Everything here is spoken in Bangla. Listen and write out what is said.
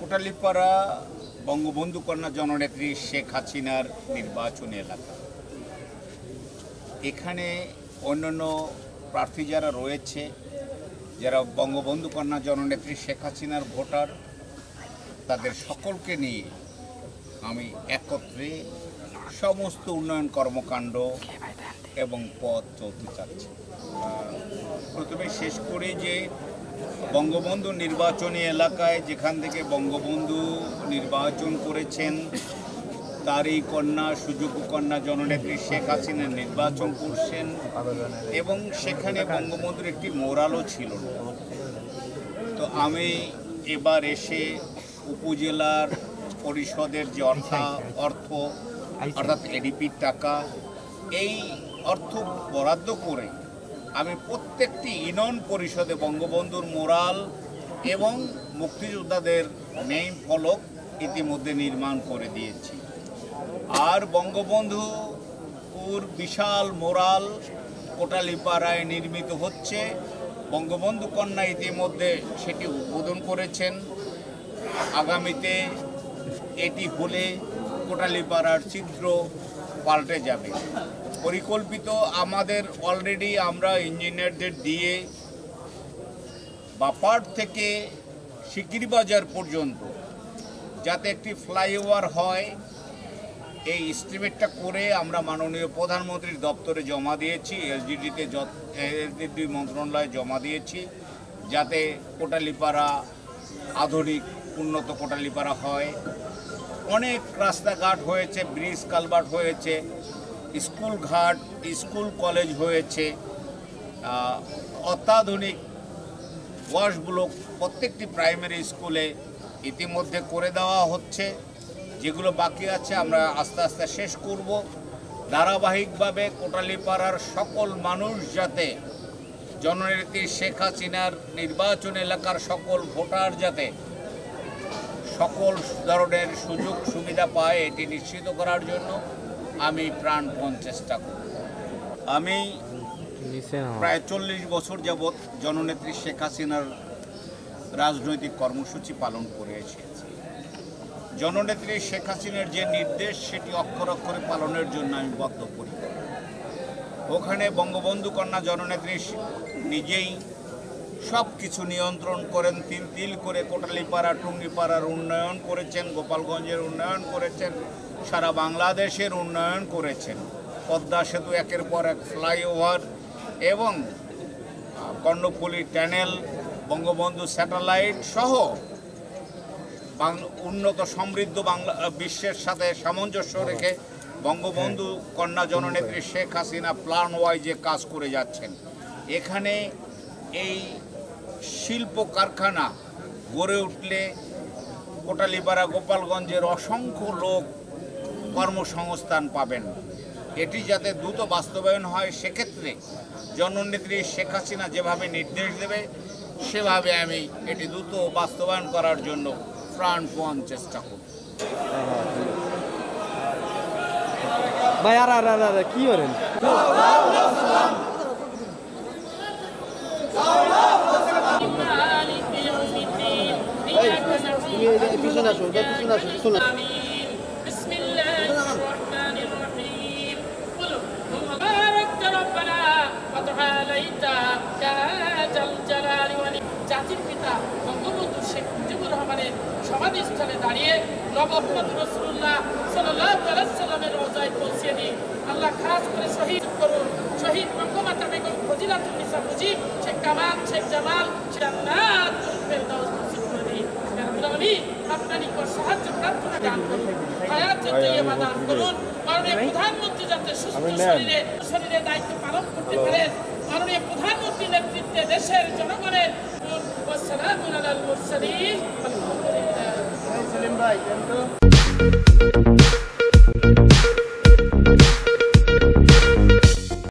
কোটালীপাড়া বঙ্গবন্ধু কন্যা জননেত্রী শেখ হাসিনার নির্বাচনী এলাকা। এখানে অন্যান্য প্রার্থী যারা রয়েছে, যারা বঙ্গবন্ধু কন্যা জননেত্রী শেখ হাসিনার ভোটার, তাদের সকলকে নিয়ে আমি একত্রে সমস্ত উন্নয়ন কর্মকাণ্ড এবং পথ চলতে চাচ্ছি। প্রথমে শেষ করি যে বঙ্গবন্ধু নির্বাচনী এলাকায় যেখান থেকে বঙ্গবন্ধু নির্বাচন করেছেন, তারই কন্যা সুযোগ্য কন্যা জননেত্রী শেখ হাসিনা নির্বাচন করছেন এবং সেখানে বঙ্গবন্ধুর একটি মোরালও ছিল না। তো আমি এবার এসে উপজেলার পরিষদের যে অর্থ অর্থাৎ এডিপির টাকা, এই অর্থ বরাদ্দ করে আমি প্রত্যেকটি ইউনিয়ন পরিষদে বঙ্গবন্ধুর মোরাল এবং মুক্তিযোদ্ধাদের নেম ফলক ইতিমধ্যে নির্মাণ করে দিয়েছি। আর বঙ্গবন্ধুর বিশাল মোরাল কোটালীপাড়ায় নির্মিত হচ্ছে। বঙ্গবন্ধু কন্যা ইতিমধ্যে সেটি উদ্বোধন করেছেন। আগামীতে এটি হলে কোটালীপাড়ার চিত্র পাল্টে যাবে। পরিকল্পিত আমাদের অলরেডি আমরা ইঞ্জিনিয়ারদের দিয়ে বাপার থেকে সিকিরিবাজার পর্যন্ত যাতে একটি ফ্লাইওভার হয়, এই এস্টিমেটটা করে আমরা মাননীয় প্রধানমন্ত্রীর দপ্তরে জমা দিয়েছি, এসডিডি মন্ত্রণালয়ে জমা দিয়েছি, যাতে কোটালীপাড়া আধুনিক উন্নত কোটালীপাড়া হয়। অনেক রাস্তাঘাট হয়েছে, ব্রিজ কালভার্ট হয়েছে, স্কুল ঘাট, স্কুল কলেজ হয়েছে, অত্যাধুনিক ওয়াশ ব্লক প্রত্যেকটি প্রাইমারি স্কুলে ইতিমধ্যে করে দেওয়া হচ্ছে। যেগুলো বাকি আছে আমরা আস্তে আস্তে শেষ করব। ধারাবাহিকভাবে কোটালীপাড়ার সকল মানুষ যাতে জননেত্রী শেখ হাসিনার নির্বাচন এলাকার সকল ভোটার যাতে সকল ধরনের সুযোগ সুবিধা পায়, এটি নিশ্চিত করার জন্য আমি প্রাণপণ চেষ্টা করব। আমি প্রায় 40 বছর যাবৎ জননেত্রী শেখ হাসিনার রাজনৈতিক কর্মসূচি পালন করে এসেছি। জননেত্রী শেখ হাসিনার যে নির্দেশ সেটি অক্ষর অক্ষরে পালনের জন্য আমি বদ্ধপরিকর। ওখানে বঙ্গবন্ধু কন্যা জননেত্রী নিজেই সব কিছু নিয়ন্ত্রণ করেন। তিল তিল করে কোটালীপাড়া টুঙ্গিপাড়ার উন্নয়ন করেছেন, গোপালগঞ্জের উন্নয়ন করেছেন, সারা বাংলাদেশের উন্নয়ন করেছেন। পদ্মা সেতু একের পর এক ফ্লাইওভার এবং কর্ণফুলী টানেল, বঙ্গবন্ধু স্যাটেলাইট সহ উন্নত সমৃদ্ধ বাংলা বিশ্বের সাথে সামঞ্জস্য রেখে বঙ্গবন্ধু কন্যা জননেত্রী শেখ হাসিনা প্ল্যান ওয়াইজে কাজ করে যাচ্ছেন। এখানে এই শিল্প কারখানা গড়ে উঠলে কোটালীপাড়া গোপালগঞ্জের অসংখ্য লোক কর্মসংস্থান পাবেন। এটি যাতে দ্রুত বাস্তবায়ন হয়, সেক্ষেত্রে জননেত্রী শেখ হাসিনা যেভাবে নির্দেশ দেবে সেভাবে আমি এটি দ্রুত বাস্তবায়ন করার জন্য প্রাণপণ চেষ্টা করব। ভাই আর কি করেন? পিছনে আসো, পিছনে আসো, পিছনে। জাতির পিতা বঙ্গবন্ধু শেখ মুজিবুর রহমানের সমাধিস্থলে দাঁড়িয়ে নবুয়্বত রাসূলুল্লাহ সাল্লাল্লাহু আলাইহি সাল্লামের রওজায় পৌঁছে দিই। আল্লাহ খাস করে শহীদ করুন শহীদ বঙ্গমাতা বেগম ফজিলাতুন্নিসা মুজিব, শেখ কামাল, শেখ জামাল, জান্নাতুল ফেরদাউস নসিব করে দিন। ইয়া রাব্বুল আলামিন, আপনার নিকট সাহায্য প্রার্থনা দান করুন, হায়াতে তাইয়্যিবা দান করুন। মাননীয় প্রধানমন্ত্রী যাতে সুস্থ শরীরে দায়িত্ব পালন করতে পারেন। মাননীয় প্রধানমন্ত্রীর নেতৃত্বে দেশের জনগণের ওয়াসসালামু আলাল মুরসালিন। আলহামদুলিল্লাহ।